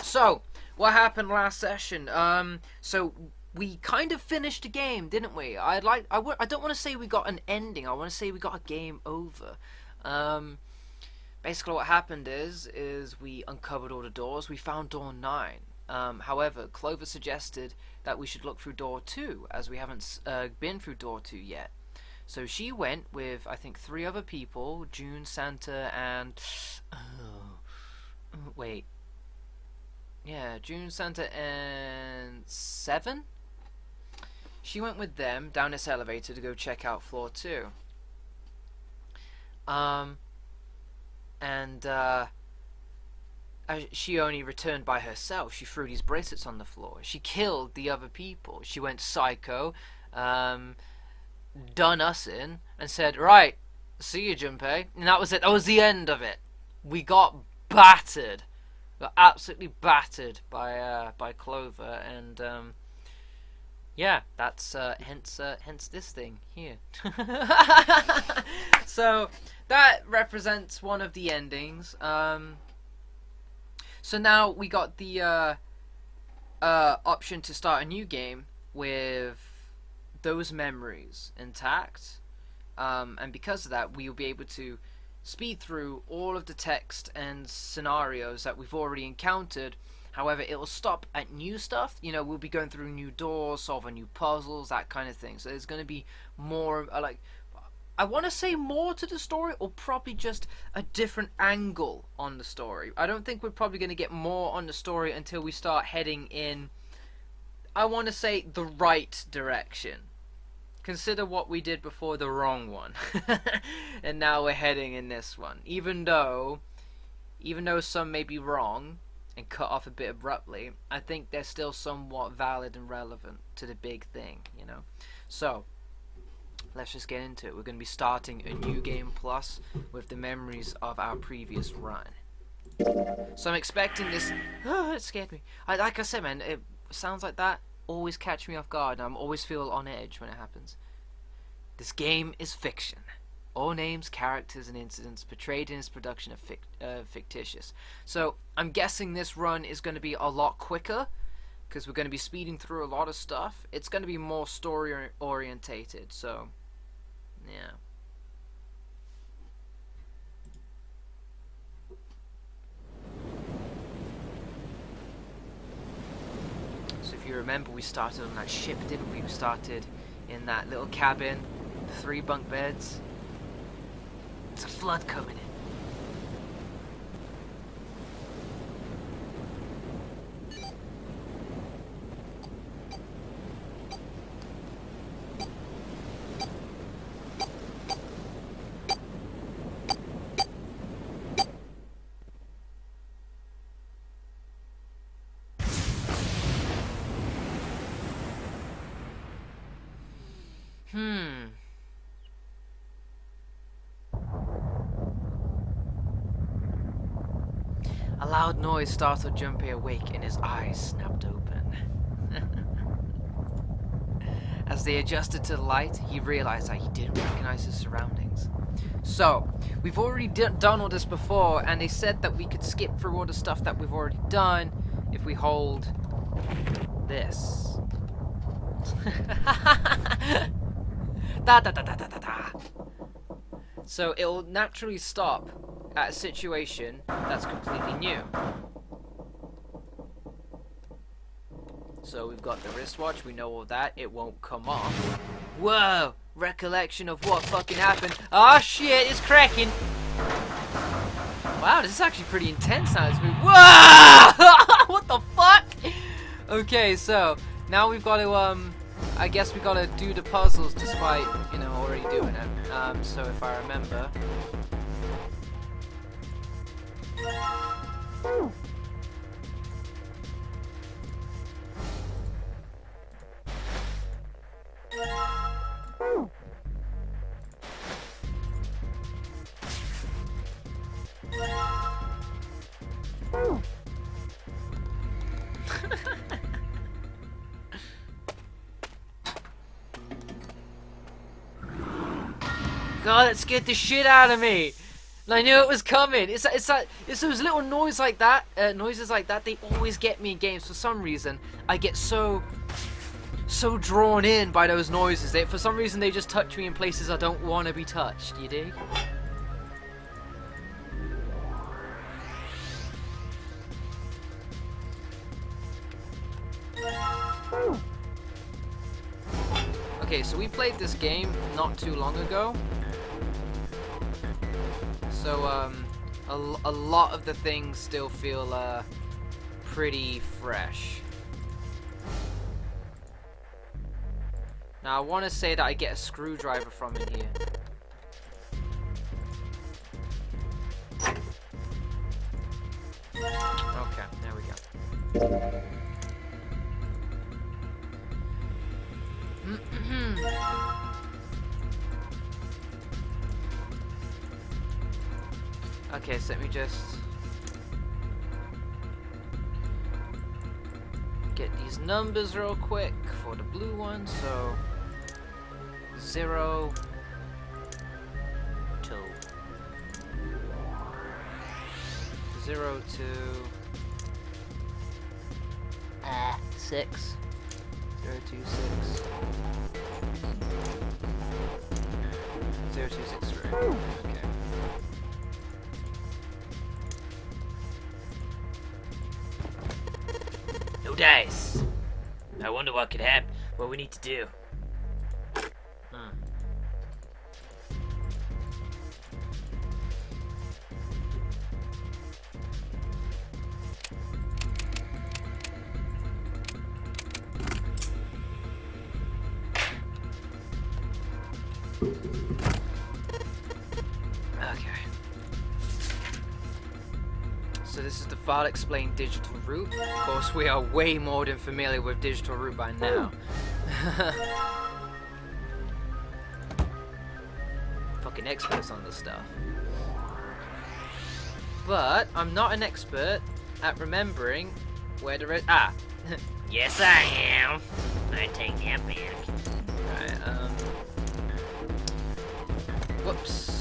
So, what happened last session? So we kind of finished the game, didn't we? I don't want to say we got an ending. I want to say we got a game over. Um, Basically, what happened is we uncovered all the doors. We found door 9. However, Clover suggested that we should look through door 2, as we haven't been through door 2 yet. So she went with, I think, 3 other people: June, Santa, and wait, yeah, June, Santa, and 7. She went with them down this elevator to go check out floor 2. Um, and she only returned by herself. She threw these bracelets on the floor. She killed the other people. She went psycho, done us in, and said, "Right, see you, Junpei." And that was it. That was the end of it. We got battered. We got absolutely battered by Clover, and yeah, that's hence this thing here. So that represents one of the endings. So now we got the option to start a new game with those memories intact, and because of that, we will be able to speed through all of the text and scenarios that we've already encountered. However, it will stop at new stuff. You know, we'll be going through new doors, solving new puzzles, that kind of thing. So there's going to be more, I want to say more to the story, or probably just a different angle on the story. I don't think we're probably going to get more on the story until we start heading in, I want to say, the right direction. Consider what we did before, the wrong one. And now we're heading in this one. Even though some may be wrong and cut off a bit abruptly, I think they're still somewhat valid and relevant to the big thing, you know. So let's just get into it. We're going to be starting a new game plus with the memories of our previous run. So I'm expecting this. Oh, it scared me. Like I said, man, it sounds like that always catch me off guard, and I'm always feel on edge when it happens. This game is fiction. All names, characters, and incidents portrayed in its production are fictitious. So I'm guessing this run is going to be a lot quicker, because we're going to be speeding through a lot of stuff. It's going to be more story orientated. So yeah. So if you remember, we started on that ship, didn't we? We started in that little cabin, 3 bunk beds. It's a flood coming in. A loud noise startled Junpei awake, and his eyes snapped open. As they adjusted to the light, he realized that he didn't recognize his surroundings. So, we've already done all this before, and they said that we could skip through all the stuff that we've already done if we hold this. Da da da da da da da. So it'll naturally stop at a situation that's completely new. So we've got the wristwatch, we know all that, it won't come off. Whoa! Recollection of what fucking happened. Oh shit, it's cracking! Wow, this is actually pretty intense now. It's been, whoa! What the fuck? Okay, so now we've got to I guess we gotta do the puzzles despite, you know, already doing it. So if I remember. God, that scared the shit out of me! I knew it was coming. It's those little noises like that. They always get me in games for some reason. I get so drawn in by those noises. For some reason, they just touch me in places I don't want to be touched. You dig? Okay, so we played this game not too long ago. So, a lot of the things still feel, pretty fresh. Now, I want to say that I get a screwdriver from in here. Okay, there we go. Okay, so let me just get these numbers real quick for the blue one. So 0, 2, 0, 2, 6, 0, 2, 6, 0, 2, 6, 3. Okay. No dice. I wonder what could happen. What we need to do. Okay. So this is the file explain digital root. Of course, we are way more than familiar with digital root by now. Fucking experts on this stuff. But I'm not an expert at remembering where the red. Yes, I am. I take that back. Right. Whoops.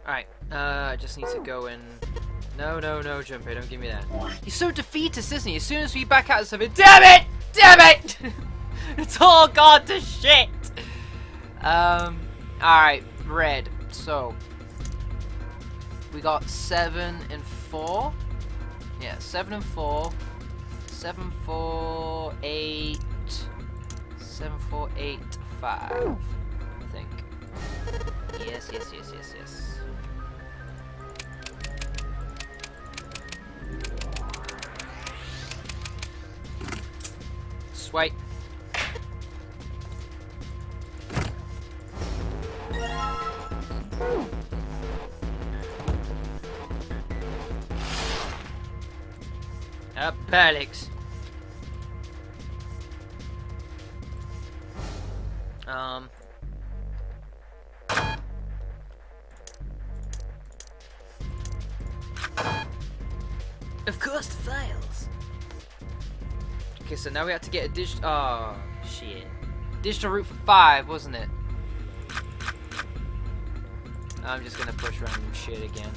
Alright, I just need to go in. No, Junpei, don't give me that. He's so defeatist, isn't he? As soon as we back out of something, damn it! Damn it! It's all gone to shit! Alright, red. So, we got 7 and 4. Yeah, 7 and 4. 7, 4, 8. 7, 4, 8, 5. I think. Yes. Swipe. Alex. Of course, the files. Okay, so now we have to get a digital. Oh shit! Digital root for 5, wasn't it? I'm just gonna push random shit again.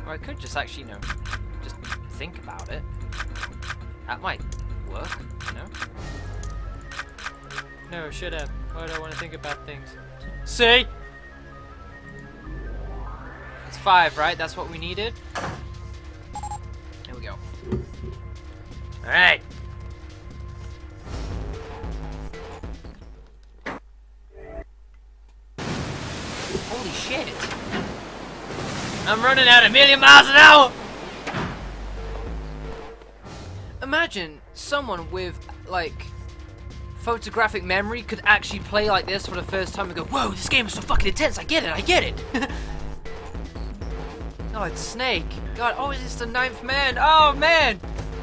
Or I could just actually, just think about it. That might work, you know? No, shut up. Why do I want to think about things? See? It's 5, right? That's what we needed? Here we go. Alright. Holy shit. I'm running at 1,000,000 miles an hour! Imagine someone with, like, photographic memory could actually play like this for the first time and go, whoa, this game is so fucking intense, I get it! Oh, it's Snake. God, oh, it's the 9th man. Oh, man!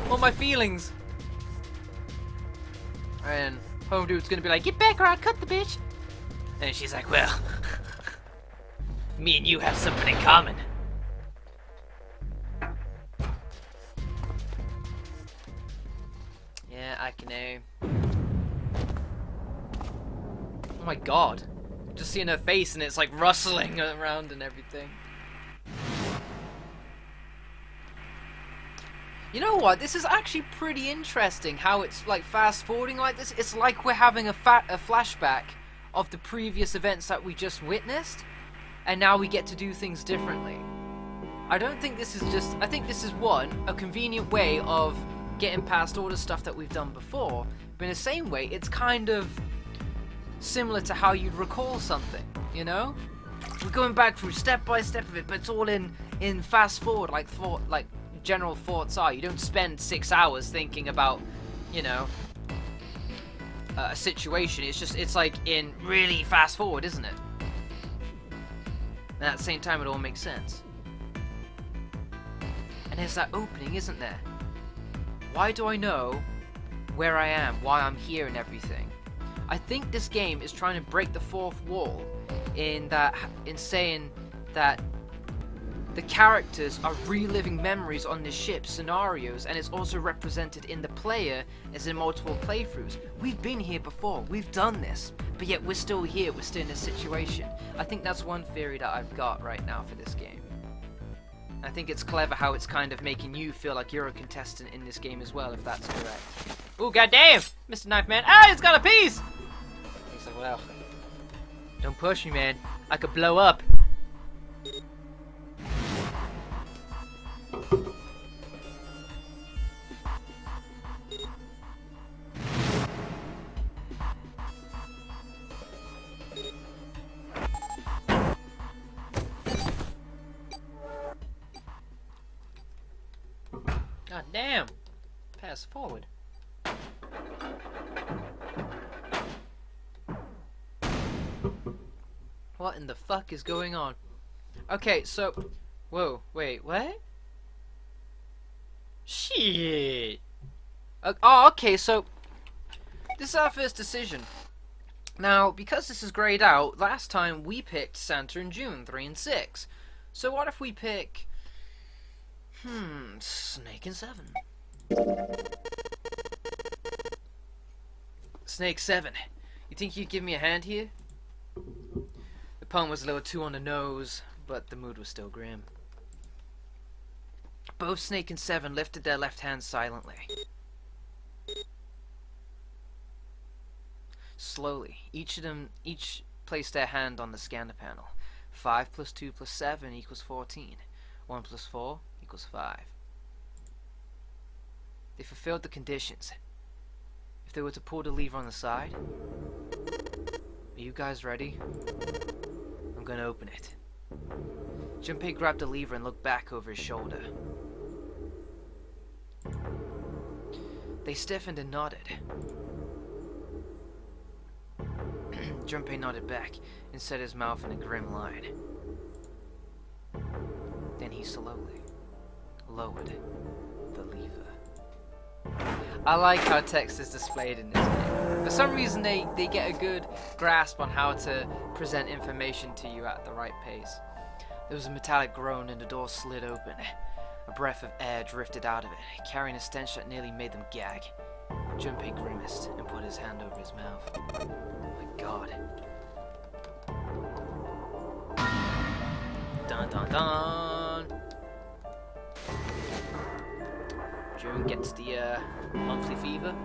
All my feelings. And Home Dude's gonna be like, get back or I'll cut the bitch. And she's like, well. Me and you have something in common. Yeah, I can know. Oh my god. Just seeing her face and it's like rustling around and everything. You know what? This is actually pretty interesting how it's like fast forwarding like this. It's like we're having a flashback of the previous events that we just witnessed, and now we get to do things differently. I don't think this is just... I think this is a convenient way of getting past all the stuff that we've done before, but in the same way, it's kind of similar to how you'd recall something, you know? We're going back through step by step of it, but it's all in fast forward, like general thoughts are. You don't spend 6 hours thinking about, you know, a situation. It's like in really fast forward, isn't it? And at the same time, it all makes sense. And there's that opening, isn't there? Why do I know where I am, why I'm here and everything? I think this game is trying to break the fourth wall in saying that the characters are reliving memories on the ship, scenarios, and it's also represented in the player as in multiple playthroughs. We've been here before, we've done this, but yet we're still here, we're still in this situation. I think that's one theory that I've got right now for this game. I think it's clever how it's kind of making you feel like you're a contestant in this game as well, if that's correct. Oh, goddamn! Mr. Knife Man. Ah, he's got a piece! He's like, well, don't push me, man. I could blow up. God damn! Pass forward. What in the fuck is going on? Okay, so... Whoa, wait, what? Shit! Oh, okay, so... This is our first decision. Now, because this is grayed out, last time we picked Santa and June, 3 and 6. So what if we pick... Snake and 7. Snake 7. You think you'd give me a hand here? The pun was a little too on the nose, but the mood was still grim. Both Snake and 7 lifted their left hands silently. Slowly, each placed their hand on the scanner panel. 5 plus 2 plus 7 equals 14. 1 plus 4 equals 5. They fulfilled the conditions. If they were to pull the lever on the side... Are you guys ready? I'm gonna open it. Junpei grabbed the lever and looked back over his shoulder. They stiffened and nodded. Junpei nodded back and set his mouth in a grim line. Then he slowly lowered the lever. I like how text is displayed in this game. For some reason they get a good grasp on how to present information to you at the right pace. There was a metallic groan and the door slid open. A breath of air drifted out of it, carrying a stench that nearly made them gag. Junpei grimaced and put his hand over his mouth. Oh my god. Dun dun dun! June gets the monthly fever.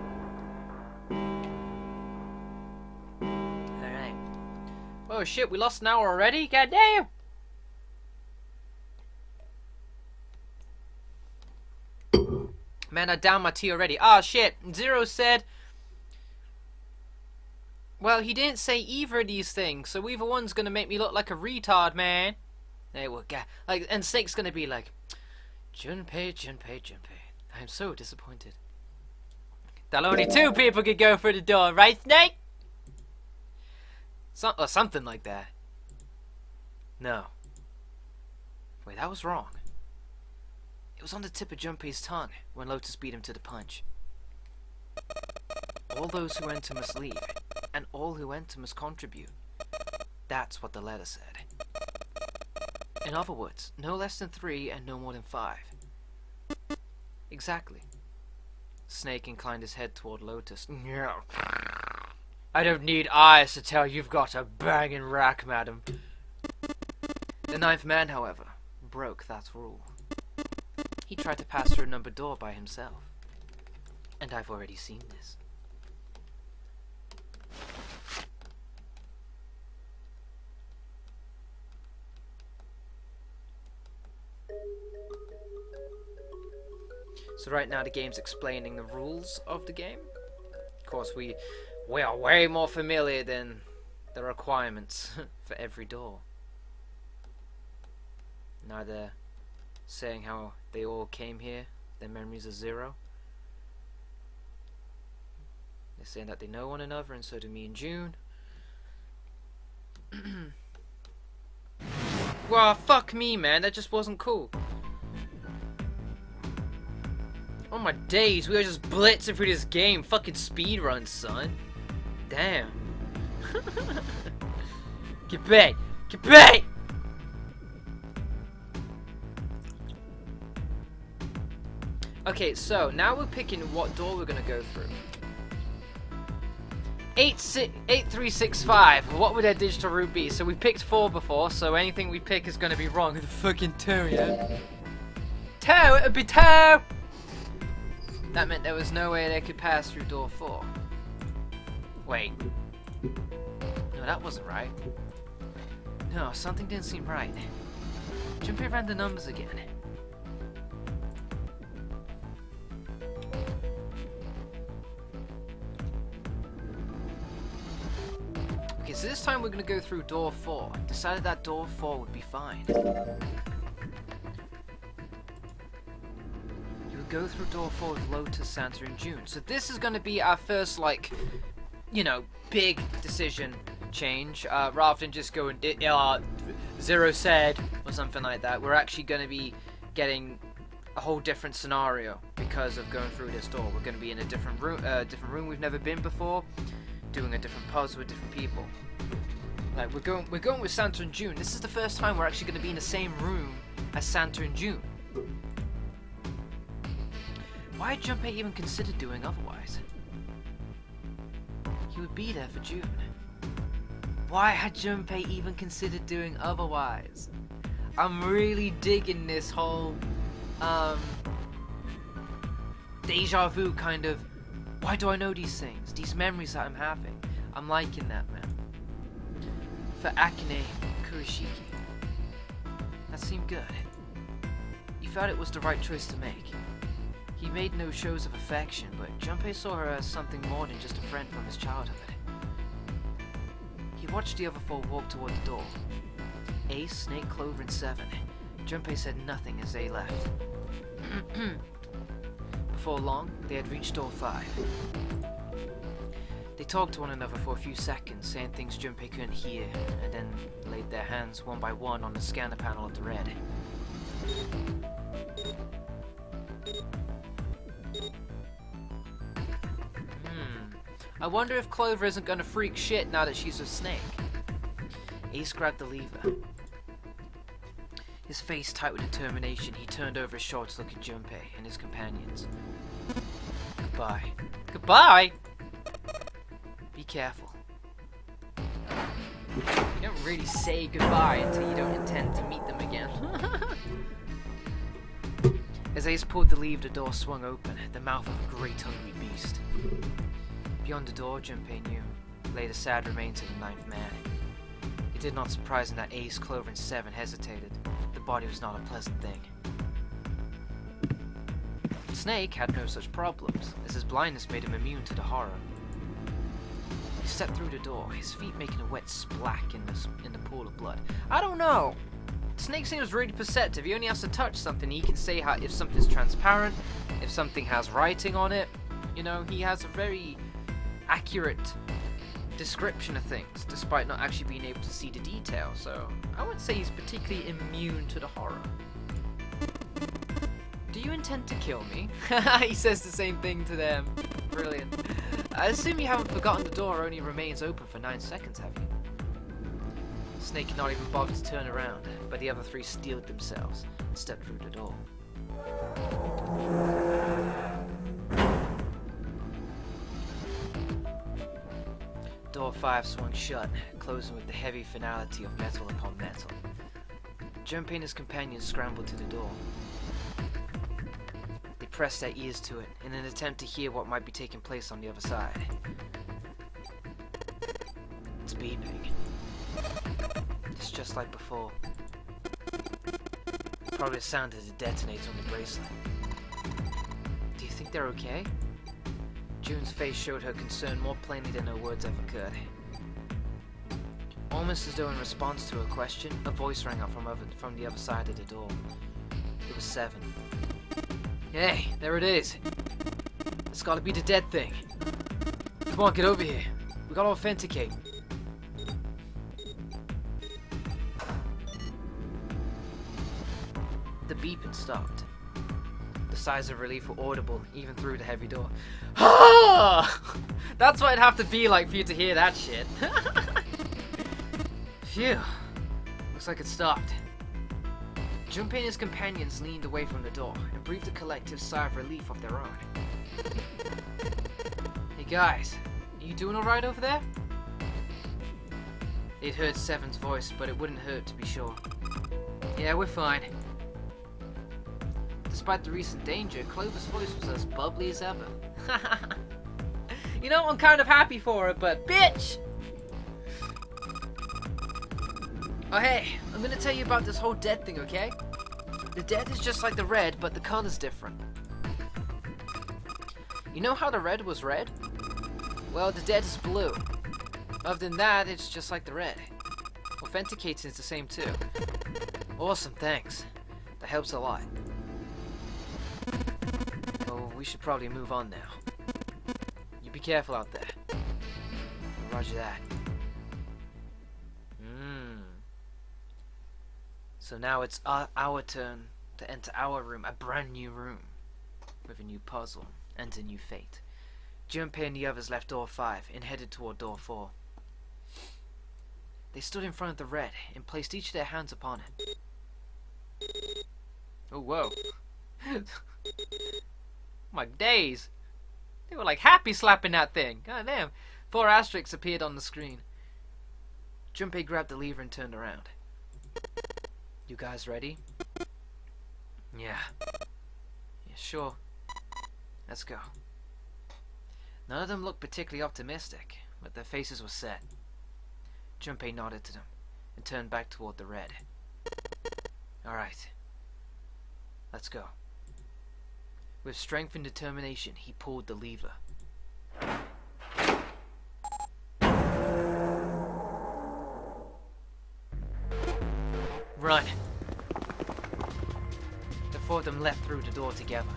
Alright. Oh shit, we lost an hour already? God damn! Man, I downed my tea already. Ah, shit. Zero said... Well, he didn't say either of these things, so either one's gonna make me look like a retard, man. They will get... Like, and Snake's gonna be like... Junpei, Junpei, Junpei. I'm so disappointed. That only 2 people could go through the door, right, Snake? Or something like that. No. Wait, that was wrong. It was on the tip of Junpei's tongue when Lotus beat him to the punch. All those who enter must leave, and all who enter must contribute. That's what the letter said. In other words, no less than 3 and no more than 5. Exactly. Snake inclined his head toward Lotus. No. I don't need eyes to tell you've got a banging rack, madam. The 9th man, however, broke that rule. He tried to pass through a numbered door by himself. And I've already seen this. So right now the game's explaining the rules of the game. Of course, we are way more familiar than the requirements for every door. Now they're saying how they all came here, their memories are 0. They're saying that they know one another, and so do me and June. Well, fuck me, man, that just wasn't cool. Oh my days, we were just blitzing through this game. Fucking speedrun, son. Damn. Get back! Get back! Okay, so now we're picking what door we're gonna go through. 8365. What would our digital route be? So we picked 4 before, so anything we pick is gonna be wrong. The fucking 2, yeah? 2! It would be 2! That meant there was no way they could pass through door 4. Wait. No, that wasn't right. No, something didn't seem right. Jumping around the numbers again. Okay, so this time we're gonna go through door 4. Decided that door 4 would be fine. Go through door 4 with Lotus, Santa, and June. So this is going to be our first, like, you know, big decision change. Rather than just going 0 said or something like that. We're actually going to be getting a whole different scenario because of going through this door. We're going to be in a different room we've never been before, doing a different puzzle with different people. Like we're going with Santa and June. This is the first time we're actually going to be in the same room as Santa and June. Why had Junpei even considered doing otherwise? He would be there for June. Why had Junpei even considered doing otherwise? I'm really digging this whole deja vu kind of, why do I know these things? These memories that I'm having. I'm liking that, man. For Akane Kurishiki. That seemed good. He felt it was the right choice to make. He made no shows of affection, but Junpei saw her as something more than just a friend from his childhood. He watched the other 4 walk toward the door. Ace, Snake, Clover, and 7. Junpei said nothing as they left. Before long, they had reached door 5. They talked to one another for a few seconds, saying things Junpei couldn't hear, and then laid their hands one by one on the scanner panel of the red. I wonder if Clover isn't gonna freak shit now that she's with Snake. Ace grabbed the lever. His face tight with determination, he turned over his shoulder to look at Junpei and his companions. Goodbye. Goodbye? Be careful. You don't really say goodbye until you don't intend to meet them again. As Ace pulled the lever, the door swung open, the mouth of a great hungry beast. Beyond the door, Junpei knew, lay the sad remains of the 9th man. It did not surprise him that Ace, Clover, and 7 hesitated. The body was not a pleasant thing. Snake had no such problems, as his blindness made him immune to the horror. He stepped through the door, his feet making a wet splack in the pool of blood. I don't know! Snake seems really perceptive. He only has to touch something. He can say if something's transparent, if something has writing on it. You know, he has a very accurate description of things, despite not actually being able to see the detail, so I wouldn't say he's particularly immune to the horror. Do you intend to kill me? He says the same thing to them. Brilliant. I assume you haven't forgotten the door only remains open for 9 seconds, have you? Snake had not even bothered to turn around, but the other three steeled themselves and stepped through the door. Door 5 swung shut, closing with the heavy finality of metal upon metal. Junpei and his companions scrambled to the door. They pressed their ears to it in an attempt to hear what might be taking place on the other side. It's beeping. It's just like before. Probably the sound of the detonator on the bracelet. Do you think they're okay? June's face showed her concern more plainly than her words ever could. Almost as though in response to her question, a voice rang out from the other side of the door. It was Seven. Hey, there it is. It's gotta be the dead thing. Come on, get over here. We gotta authenticate. The beeping stopped. The sighs of relief were audible even through the heavy door. That's what it'd have to be like for you to hear that shit. Phew. Looks like it stopped. Junpei and his companions leaned away from the door and breathed a collective sigh of relief of their own. Hey guys, are you doing alright over there? They'd heard Seven's voice, but it wouldn't hurt to be sure. Yeah, we're fine. Despite the recent danger, Clover's voice was as bubbly as ever. You know, I'm kind of happy for her, but bitch! Oh hey, I'm gonna tell you about this whole dead thing, okay? The dead is just like the red, but the color's different. You know how the red was red? Well, the dead is blue. Other than that, it's just like the red. Authenticating is the same too. Awesome, thanks. That helps a lot. Oh, we should probably move on now. You be careful out there. Roger that. So now it's our turn to enter our room, a brand new room, with a new puzzle and a new fate. Junpei and the others left door 5 and headed toward door 4. They stood in front of the red and placed each of their hands upon it. Oh, whoa. My days. They were like happy slapping that thing. God damn. 4 asterisks appeared on the screen. Junpei grabbed the lever and turned around. You guys ready? Yeah. Yeah, sure. Let's go. None of them looked particularly optimistic, but their faces were set. Junpei nodded to them and turned back toward the red. Alright. Let's go. With strength and determination, he pulled the lever. Run! The 4 of them leapt through the door together.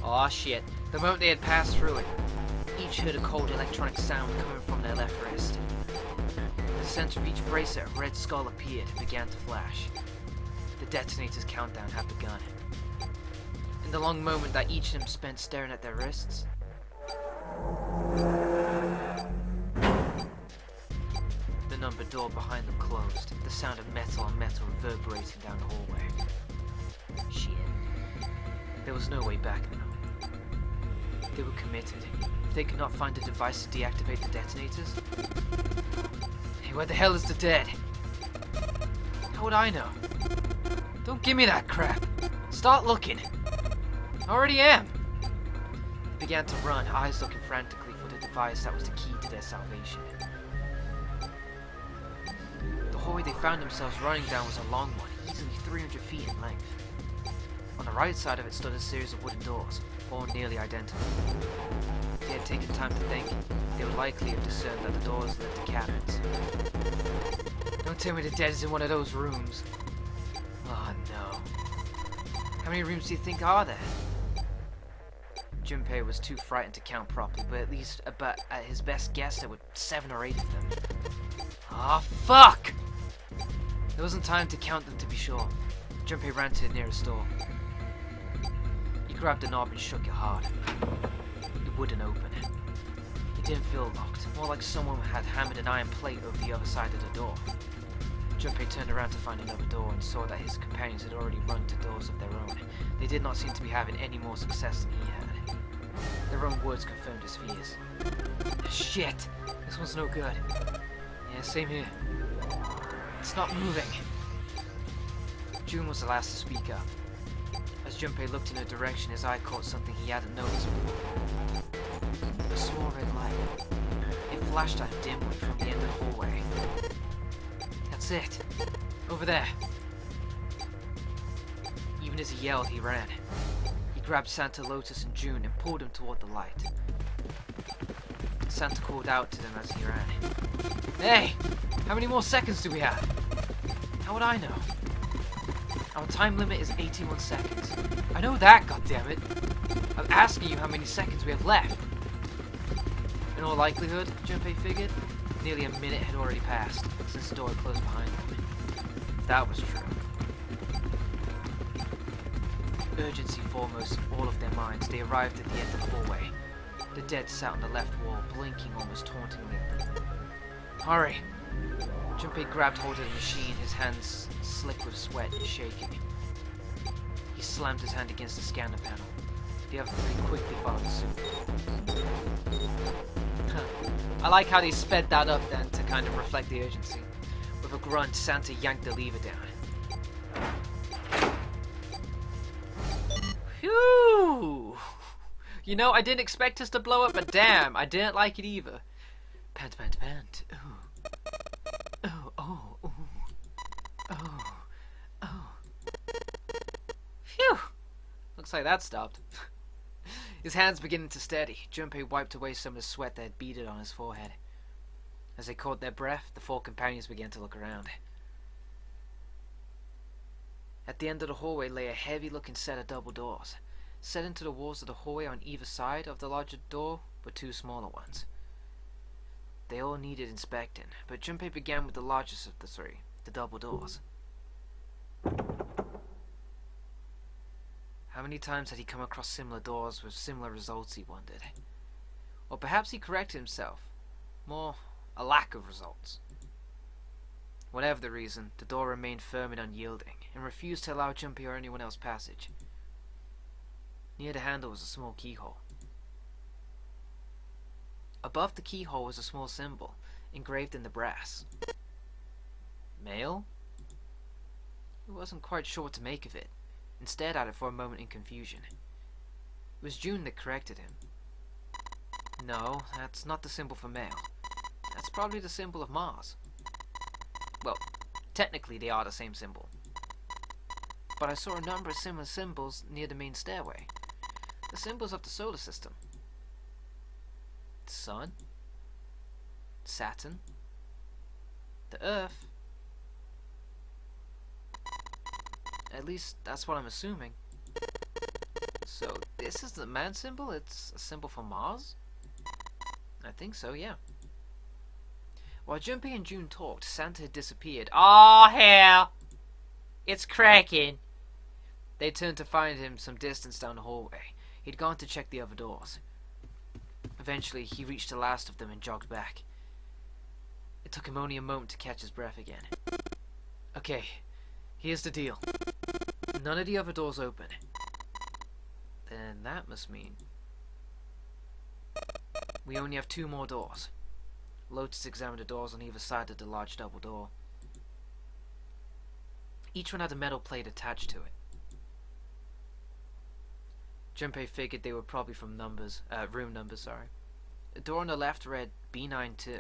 Aw shit. The moment they had passed through it, each heard a cold electronic sound coming from their left wrist. In the center of each bracelet, a red skull appeared and began to flash. The detonator's countdown had begun. In the long moment that each of them spent staring at their wrists, the numbered door behind them closed, the sound of metal on metal reverberating down the hallway. Shit. There was no way back now. They were committed. If they could not find a device to deactivate the detonators... Hey, where the hell is the dead? How would I know? Don't give me that crap. Start looking. I already am. They began to run, eyes looking frantically for the device that was the key to their salvation. The hallway they found themselves running down was a long one, easily 300 feet in length. On the right side of it stood a series of wooden doors, all nearly identical. If they had taken time to think, they would likely have discerned that the doors led to cabins. Don't tell me the dead is in one of those rooms. Oh no. How many rooms do you think are there? Junpei was too frightened to count properly, but at his best guess there were 7 or 8 of them. Ah, fuck! There wasn't time to count them to be sure. Junpei ran to the nearest door. He grabbed the knob and shook it hard. It wouldn't open. He didn't feel locked, more like someone had hammered an iron plate over the other side of the door. Junpei turned around to find another door and saw that his companions had already run to doors of their own. They did not seem to be having any more success than he had. Their own words confirmed his fears. Shit! This one's no good. Yeah, same here. It's not moving. June was the last to speak up. As Junpei looked in her direction, his eye caught something he hadn't noticed before. A small red light. It flashed out dimly from the end of the hallway. That's it. Over there. Even as he yelled, he ran. He grabbed Santa, Lotus, and June and pulled them toward the light. Santa called out to them as he ran. Hey! How many more seconds do we have? How would I know? Our time limit is 81 seconds. I know that, goddammit! I'm asking you how many seconds we have left. In all likelihood, Junpei figured, nearly a minute had already passed since the door had closed behind them. If that was true. Urgency foremost in all of their minds, they arrived at the end of the hallway. The dead sat on the left wall, blinking almost tauntingly at them. Hurry! Junpei grabbed hold of the machine, his hands slick with sweat and shaking. He slammed his hand against the scanner panel. The other three quickly followed suit. I like how they sped that up then to kind of reflect the urgency. With a grunt, Santa yanked the lever down. Phew! You know, I didn't expect us to blow up, but damn, I didn't like it either. Pant, pant, pant. Ooh. Oh, oh, ooh. Oh, oh. Phew! Looks like that stopped. His hands beginning to steady, Junpei wiped away some of the sweat that had beaded on his forehead. As they caught their breath, the four companions began to look around. At the end of the hallway lay a heavy-looking set of double doors. Set into the walls of the hallway on either side of the larger door were two smaller ones. They all needed inspecting, but Junpei began with the largest of the three, the double doors. How many times had he come across similar doors with similar results, he wondered. Or perhaps he corrected himself. More, a lack of results. Whatever the reason, the door remained firm and unyielding, and refused to allow Junpei or anyone else passage. Near the handle was a small keyhole. Above the keyhole was a small symbol, engraved in the brass. Mail? He wasn't quite sure what to make of it, and stared at it for a moment in confusion. It was June that corrected him. No, that's not the symbol for mail. That's probably the symbol of Mars. Well, technically they are the same symbol. But I saw a number of similar symbols near the main stairway. The symbols of the solar system. The Sun. Saturn. The Earth. At least that's what I'm assuming. So this is the man symbol? It's a symbol for Mars? I think so, yeah. While Junpei and June talked, Santa had disappeared. Aw, hell! It's cracking! They turned to find him some distance down the hallway. He'd gone to check the other doors. Eventually, he reached the last of them and jogged back. It took him only a moment to catch his breath again. Okay, here's the deal. None of the other doors open. Then that must mean we only have two more doors. Lotus examined the doors on either side of the large double door. Each one had a metal plate attached to it. Junpei figured they were probably from room numbers. The door on the left read B92, and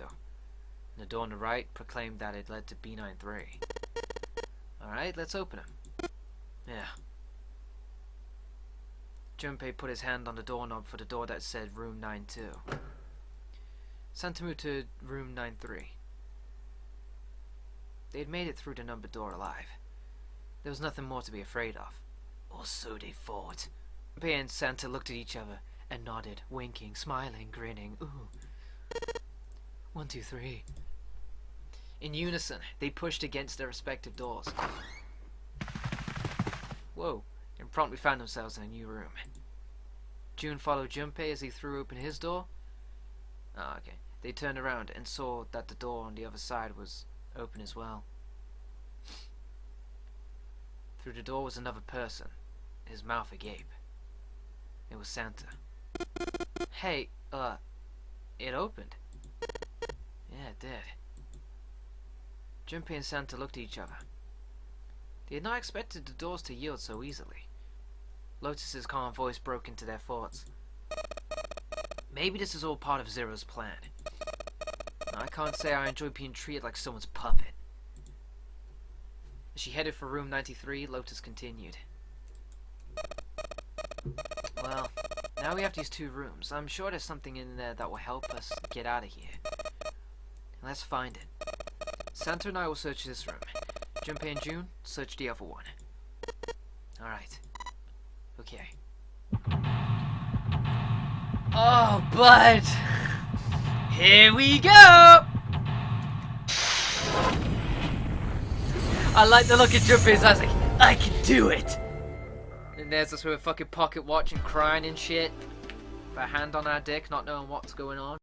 the door on the right proclaimed that it led to B93. Alright, let's open them. Yeah. Junpei put his hand on the doorknob for the door that said room 92. Santa moved to room 93. They had made it through the numbered door alive. There was nothing more to be afraid of. Or so they thought. Junpei and Santa looked at each other and nodded, winking, smiling, grinning. Ooh. 1, 2, 3. In unison, they pushed against their respective doors. Whoa, and promptly found themselves in a new room. June followed Junpei as he threw open his door. Ah, okay. They turned around and saw that the door on the other side was open as well. Through the door was another person, his mouth agape. It was Santa. Hey, it opened. Yeah, it did. Junpei and Santa looked at each other. They had not expected the doors to yield so easily. Lotus's calm voice broke into their thoughts. Maybe this is all part of Zero's plan. I can't say I enjoy being treated like someone's puppet. As she headed for room 93, Lotus continued. Well, now we have these 2 rooms. I'm sure there's something in there that will help us get out of here. Let's find it. Santa and I will search this room. Junpei and June, search the other one. Alright. Okay. Oh, bud! Here we go! I like the look at Junpei's eyes, like, I can do it! And there's us with a fucking pocket watch and crying and shit. With a hand on our dick, not knowing what's going on.